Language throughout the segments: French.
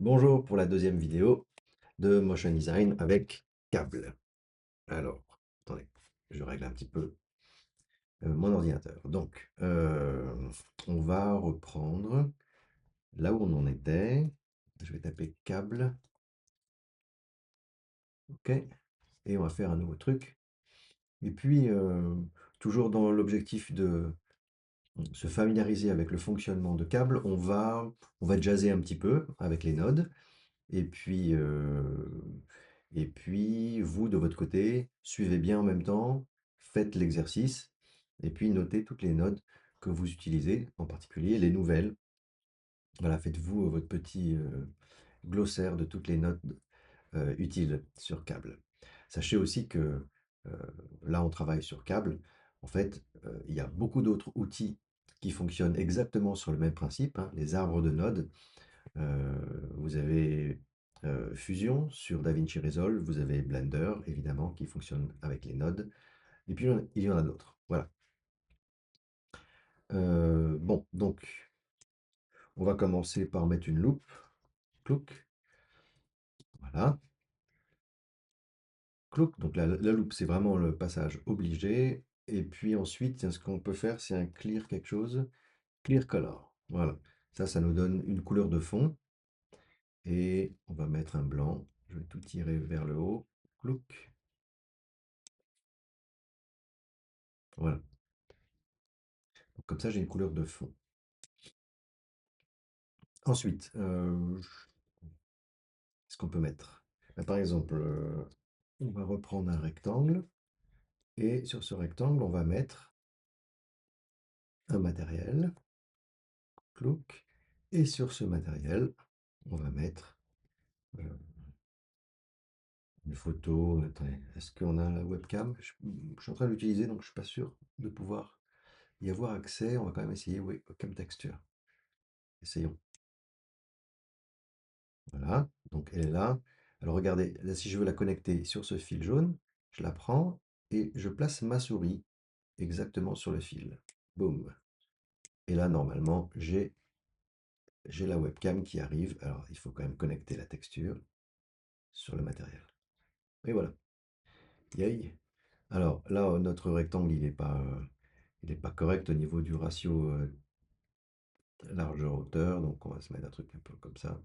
Bonjour pour la deuxième vidéo de Motion Design avec câble. Alors, attendez, je règle un petit peu mon ordinateur. Donc, on va reprendre là où on en était. Je vais taper câble, ok, et on va faire un nouveau truc. Et puis, toujours dans l'objectif de se familiariser avec le fonctionnement de câble, on va jazzer un petit peu avec les nodes. Et puis, vous, de votre côté, suivez bien en même temps, faites l'exercice, et puis notez toutes les notes que vous utilisez, en particulier les nouvelles. Voilà, faites-vous votre petit glossaire de toutes les notes utiles sur câble. Sachez aussi que là, on travaille sur câble. En fait, il y a beaucoup d'autres outils qui fonctionnent exactement sur le même principe, hein, les arbres de nodes. Vous avez Fusion sur DaVinci Resolve, vous avez Blender, évidemment, qui fonctionne avec les nodes, et puis il y en a d'autres. Voilà. Bon, donc, on va commencer par mettre une loupe. Clouc, voilà. Clouc, donc la loupe, c'est vraiment le passage obligé. Et puis ensuite, ce qu'on peut faire, c'est un clear quelque chose. Clear color, voilà. Ça nous donne une couleur de fond. Et on va mettre un blanc. Je vais tout tirer vers le haut. Clouc, voilà. Donc, comme ça, j'ai une couleur de fond. Ensuite, ce qu'on peut mettre? Par exemple, on va reprendre un rectangle et sur ce rectangle, on va mettre un matériel, clouc, et sur ce matériel, on va mettre une photo. Attendez, est-ce qu'on a la webcam? Je suis en train de l'utiliser, donc je suis pas sûr de pouvoir y avoir accès. On va quand même essayer, oui, webcam texture. Essayons. Voilà, donc elle est là. Alors regardez, là, si je veux la connecter sur ce fil jaune, je la prends et je place ma souris exactement sur le fil. Boum. Et là, normalement, j'ai la webcam qui arrive. Alors, il faut quand même connecter la texture sur le matériel. Et voilà. Yay. Alors là, notre rectangle, il est pas correct au niveau du ratio largeur-hauteur. Donc, on va se mettre un truc un peu comme ça.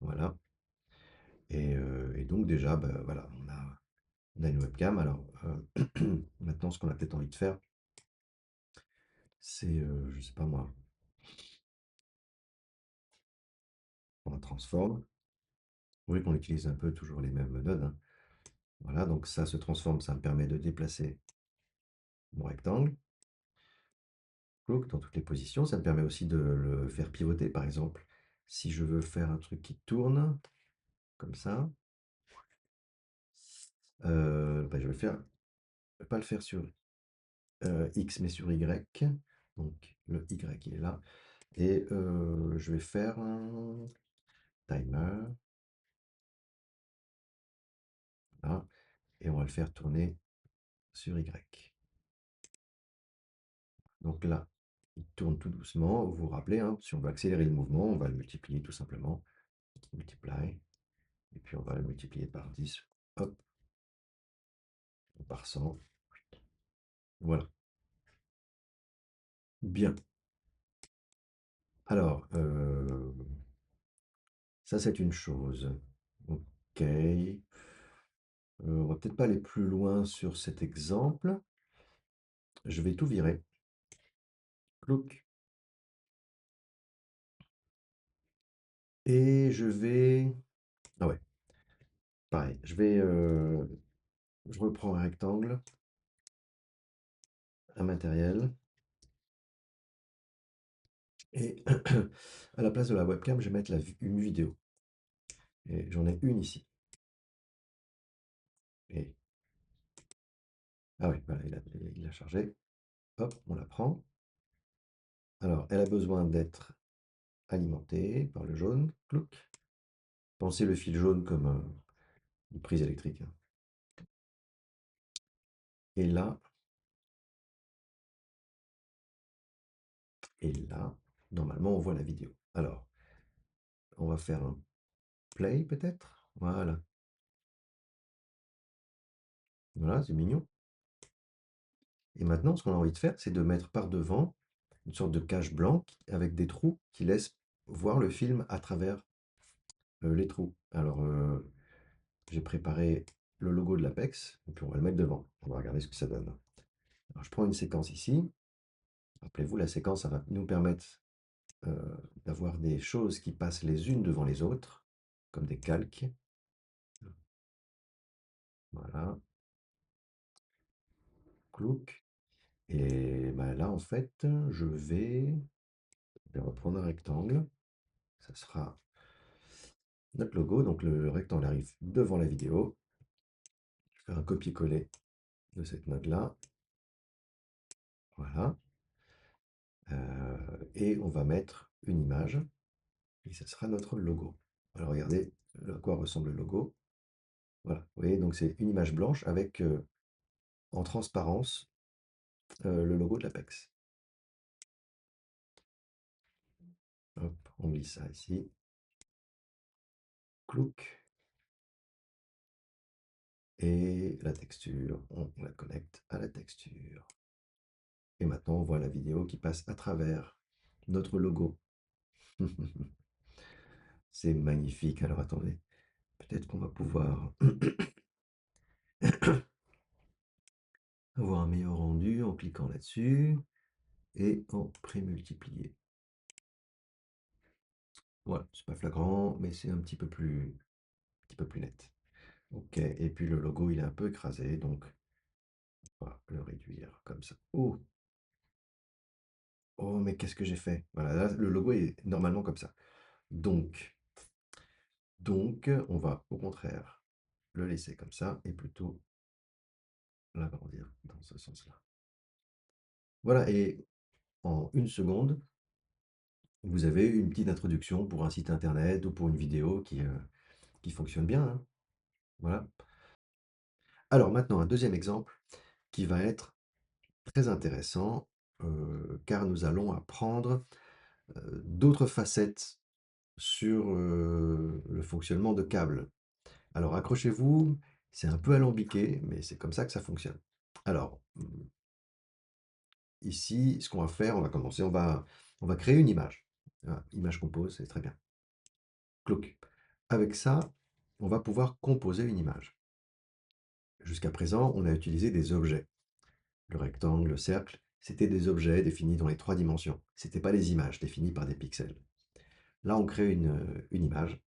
Voilà. Et donc déjà, bah, voilà, on a une webcam. Alors, maintenant, ce qu'on a peut-être envie de faire, c'est, je sais pas moi, on la transforme. Vous voyez qu'on utilise un peu toujours les mêmes nodes, hein. Voilà, donc ça se transforme, ça me permet de déplacer mon rectangle. Cloque dans toutes les positions. Ça me permet aussi de le faire pivoter, par exemple. Si je veux faire un truc qui tourne, comme ça, bah, je vais pas le faire sur X, mais sur Y. Donc le Y, il est là. Et je vais faire un timer. Là, et on va le faire tourner sur Y. Donc là, il tourne tout doucement. Vous vous rappelez, hein, si on veut accélérer le mouvement, on va le multiplier tout simplement. Multiply. Et puis on va le multiplier par 10. Hop, ou par 100. Voilà. Bien. Alors, ça c'est une chose. Ok. On va peut-être pas aller plus loin sur cet exemple. Je vais tout virer. Clouc. Et je vais... Ah ouais, pareil. Je reprends un rectangle, un matériel. Et à la place de la webcam, je vais mettre une vidéo. Et j'en ai une ici. Et... Ah oui, voilà, il a chargé. Hop, on la prend. Alors, elle a besoin d'être alimentée par le jaune. Clouc. Pensez le fil jaune comme une prise électrique, hein. Et là, et là, normalement, on voit la vidéo. Alors, On va faire un play peut-être? Voilà. Voilà, c'est mignon. Et maintenant, ce qu'on a envie de faire, c'est de mettre par devant une sorte de cache blanc avec des trous qui laissent voir le film à travers les trous. Alors, j'ai préparé le logo de l'Apex, et puis on va le mettre devant. On va regarder ce que ça donne. Alors, je prends une séquence ici. Rappelez-vous, la séquence, ça va nous permettre d'avoir des choses qui passent les unes devant les autres, comme des calques. Voilà, clouc. Et ben là, en fait, je vais reprendre un rectangle. Ça sera notre logo. Donc le rectangle arrive devant la vidéo. Je vais faire un copier-coller de cette note-là. Voilà. Et on va mettre une image. Et ça sera notre logo. Alors regardez à quoi ressemble le logo. Voilà. Vous voyez, donc c'est une image blanche avec en transparence le logo de l'Apex. Hop, on glisse ça ici. Clouc. Et la texture, on la connecte à la texture. Et maintenant, on voit la vidéo qui passe à travers notre logo. C'est magnifique. Alors attendez, peut-être qu'on va pouvoir avoir un meilleur rendu en cliquant là-dessus et en prémultiplier. Voilà, c'est pas flagrant, mais c'est un petit peu plus net. Ok, et puis le logo, il est un peu écrasé, donc on va le réduire comme ça. Oh, oh, mais qu'est-ce que j'ai fait? Voilà, là, le logo est normalement comme ça. Donc, on va au contraire le laisser comme ça et plutôt l'agrandir dans ce sens-là. Voilà, et en une seconde, vous avez une petite introduction pour un site internet ou pour une vidéo qui fonctionne bien, hein. Voilà. Alors maintenant, un deuxième exemple qui va être très intéressant, car nous allons apprendre d'autres facettes sur le fonctionnement de câbles. Alors accrochez-vous, c'est un peu alambiqué, mais c'est comme ça que ça fonctionne. Alors, ici, ce qu'on va faire, on va commencer, on va créer une image. Voilà, image compose, c'est très bien. Cloak. Avec ça, on va pouvoir composer une image. Jusqu'à présent, on a utilisé des objets. Le rectangle, le cercle, c'était des objets définis dans les 3 dimensions. Ce n'était pas des images définies par des pixels. Là, on crée une image.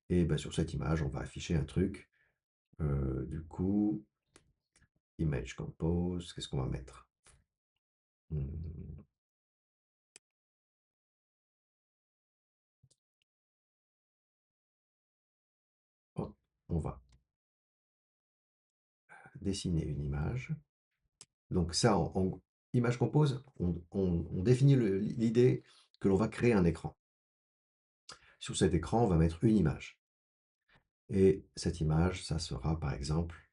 Et ben, sur cette image, on va afficher un truc. Du coup, image compose, qu'est-ce qu'on va mettre? Hmm, hop, on va dessiner une image. Donc ça, en image compose, on définit l'idée que l'on va créer un écran. Sur cet écran, on va mettre une image. Et cette image, ça sera par exemple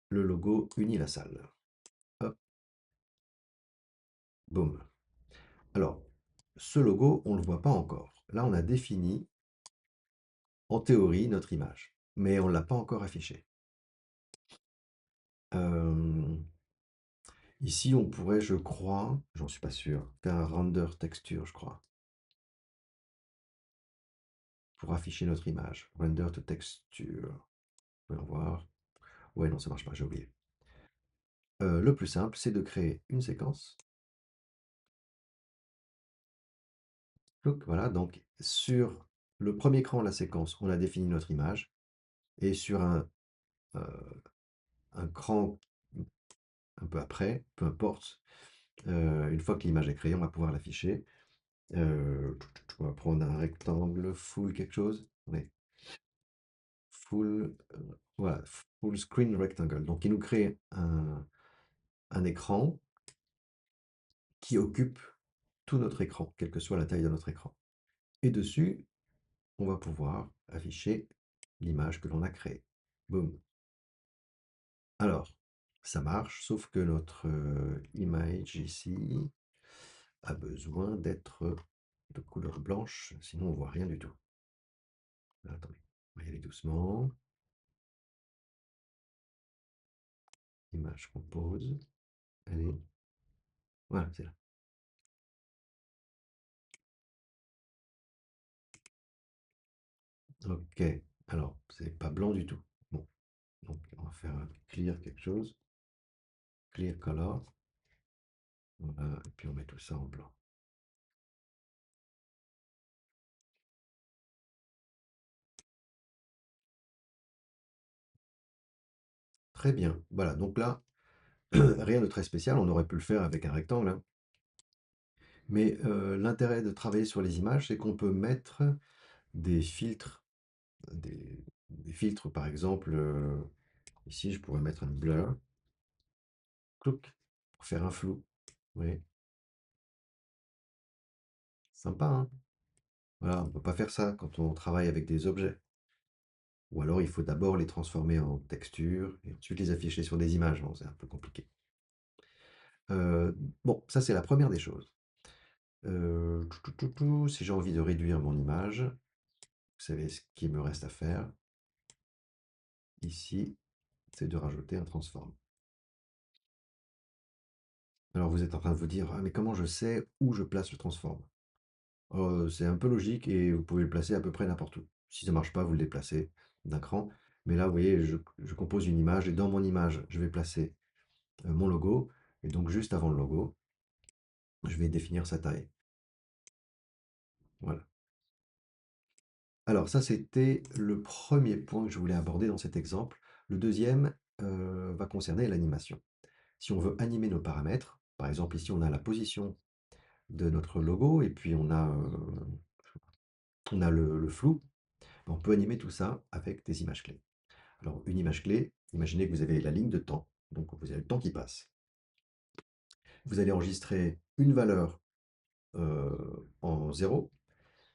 le logo Unilassal. Hop, boum. Alors, ce logo, on ne le voit pas encore. Là, on a défini, en théorie, notre image. Mais on ne l'a pas encore affiché. Euh, Ici, on pourrait, je crois, j'en suis pas sûr, faire un render texture, je crois, pour afficher notre image. Render to texture. Voyons voir. Ouais, non, ça marche pas, j'ai oublié. Le plus simple, c'est de créer une séquence. Plouc, voilà, donc sur le premier cran de la séquence, on a défini notre image. Et sur un cran un peu après, peu importe, une fois que l'image est créée, on va pouvoir l'afficher. On va prendre un rectangle full quelque chose. Ouais, full, voilà, full screen rectangle. Donc, il nous crée un écran qui occupe tout notre écran, quelle que soit la taille de notre écran. Et dessus, on va pouvoir afficher l'image que l'on a créée. Boum. Alors, ça marche, sauf que notre image ici a besoin d'être de couleur blanche, sinon on voit rien du tout. Attendez, on va y aller doucement. Image compose. Allez, voilà, c'est là. Ok, alors c'est pas blanc du tout. Bon, donc on va faire un clear quelque chose. Clear color. Voilà, et puis on met tout ça en blanc. Très bien. Voilà, donc là, rien de très spécial. On aurait pu le faire avec un rectangle, hein. Mais l'intérêt de travailler sur les images, c'est qu'on peut mettre des filtres. Des filtres, par exemple, ici, je pourrais mettre un blur, clouc, pour faire un flou. Oui, sympa, hein? Voilà, on ne peut pas faire ça quand on travaille avec des objets. Ou alors, il faut d'abord les transformer en texture et ensuite les afficher sur des images. Bon, c'est un peu compliqué. Euh, bon, ça, c'est la première des choses. Si j'ai envie de réduire mon image, vous savez ce qu'il me reste à faire ici, c'est de rajouter un transform. Alors, vous êtes en train de vous dire, ah, mais comment je sais où je place le transform? C'est un peu logique et vous pouvez le placer à peu près n'importe où. Si ça marche pas, vous le déplacez d'un cran. Mais là, vous voyez, je compose une image et dans mon image, je vais placer mon logo. Et donc, juste avant le logo, je vais définir sa taille. Voilà. Alors, ça, c'était le premier point que je voulais aborder dans cet exemple. Le deuxième va concerner l'animation. Si on veut animer nos paramètres, par exemple, ici, on a la position de notre logo et puis on a le flou. On peut animer tout ça avec des images clés. Alors, une image clé, imaginez que vous avez la ligne de temps, donc vous avez le temps qui passe. Vous allez enregistrer une valeur en 0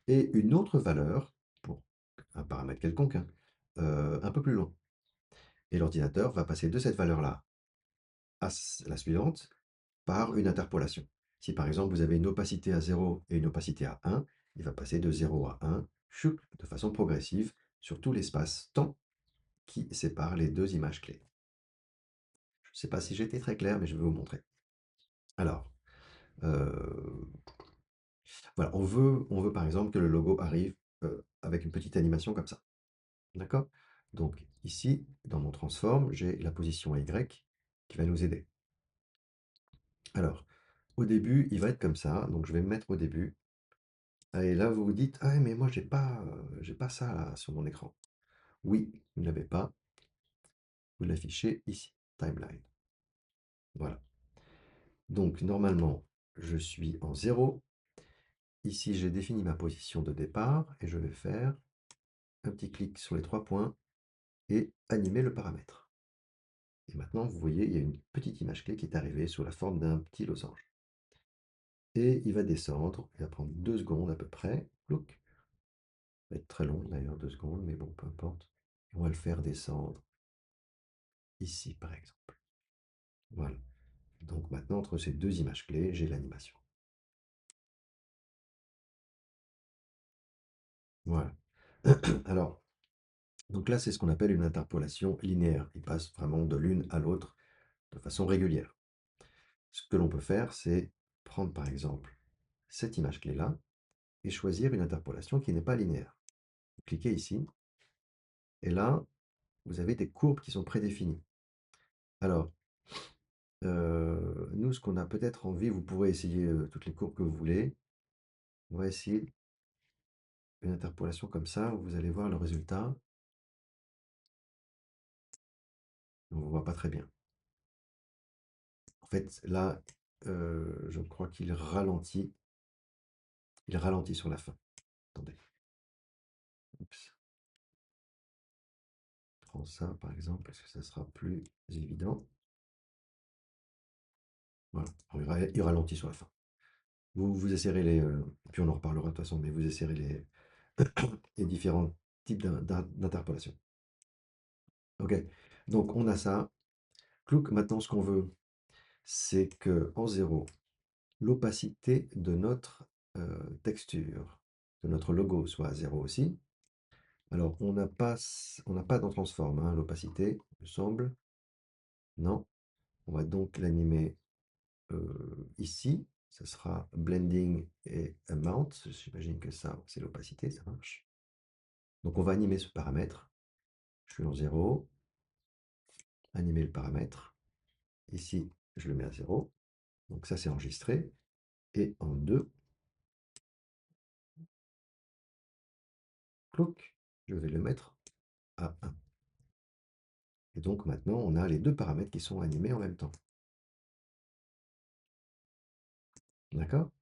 et une autre valeur, pour un paramètre quelconque, hein, un peu plus loin. Et l'ordinateur va passer de cette valeur-là à la suivante par une interpolation. Si par exemple vous avez une opacité à 0 et une opacité à 1, il va passer de 0 à 1, chouc, de façon progressive, sur tout l'espace temps qui sépare les deux images clés. Je ne sais pas si j'étais très clair, mais je vais vous montrer. Alors, voilà, on veut par exemple que le logo arrive avec une petite animation comme ça. D'accord? Donc ici, dans mon transform, j'ai la position Y qui va nous aider. Alors, au début, il va être comme ça, donc je vais me mettre au début. Et là, vous vous dites, ah mais moi, j'ai pas ça là, sur mon écran. Oui, vous ne l'avez pas. Vous l'affichez ici, timeline. Voilà. Donc normalement, je suis en 0. Ici, j'ai défini ma position de départ et je vais faire un petit clic sur les trois points et animer le paramètre. Et maintenant, vous voyez, il y a une petite image clé qui est arrivée sous la forme d'un petit losange. Et il va descendre, il va prendre 2 secondes à peu près. Look. Ça va être très long d'ailleurs, 2 secondes, mais bon, peu importe. On va le faire descendre ici, par exemple. Voilà. Donc maintenant, entre ces deux images clés, j'ai l'animation. Voilà. Alors, donc là, c'est ce qu'on appelle une interpolation linéaire. Il passe vraiment de l'une à l'autre de façon régulière. Ce que l'on peut faire, c'est prendre par exemple cette image clé-là et choisir une interpolation qui n'est pas linéaire. Cliquez ici, et là, vous avez des courbes qui sont prédéfinies. Alors, nous, ce qu'on a peut-être envie, vous pourrez essayer toutes les courbes que vous voulez. On va essayer une interpolation comme ça, vous allez voir le résultat. On ne voit pas très bien. En fait, là, je crois qu'il ralentit. Il ralentit sur la fin. Attendez. Oups. Je prends ça, par exemple, parce que ça sera plus évident. Voilà. Alors, il ralentit sur la fin. Vous essayerez les... puis on en reparlera de toute façon, mais vous essayerez les différents types d'interpolation. Ok. Donc, on a ça. Clouc, maintenant, ce qu'on veut, c'est que en 0, l'opacité de notre texture, que notre logo soit à 0 aussi. Alors, on n'a pas dans transform, hein, l'opacité, il me semble. Non. On va donc l'animer ici. Ce sera blending et amount. J'imagine que ça, c'est l'opacité, ça marche. Donc, on va animer ce paramètre. Je suis en 0. Animer le paramètre. Ici, je le mets à 0. Donc, ça, c'est enregistré. Et en 2, clouc, je vais le mettre à 1. Et donc, maintenant, on a les deux paramètres qui sont animés en même temps. D'accord?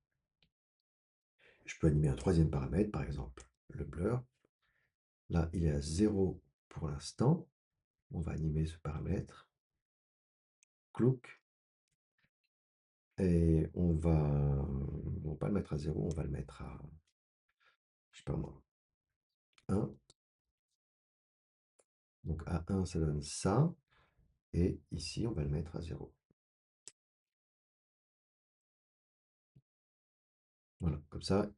Je peux animer un troisième paramètre, par exemple le blur. Là, il est à 0 pour l'instant. On va animer ce paramètre. Clouc. Et on va pas le mettre à 0, on va le mettre à, je sais pas moi, 1. Donc à 1, ça donne ça. Et ici, on va le mettre à 0. Voilà, comme ça,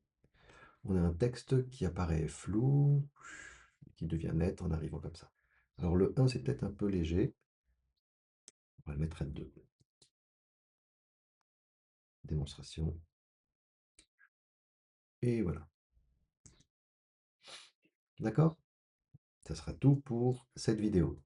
on a un texte qui apparaît flou, qui devient net en arrivant comme ça. Alors le 1, c'est peut-être un peu léger. On va le mettre à 2. Démonstration. Et voilà. D'accord? Ça sera tout pour cette vidéo.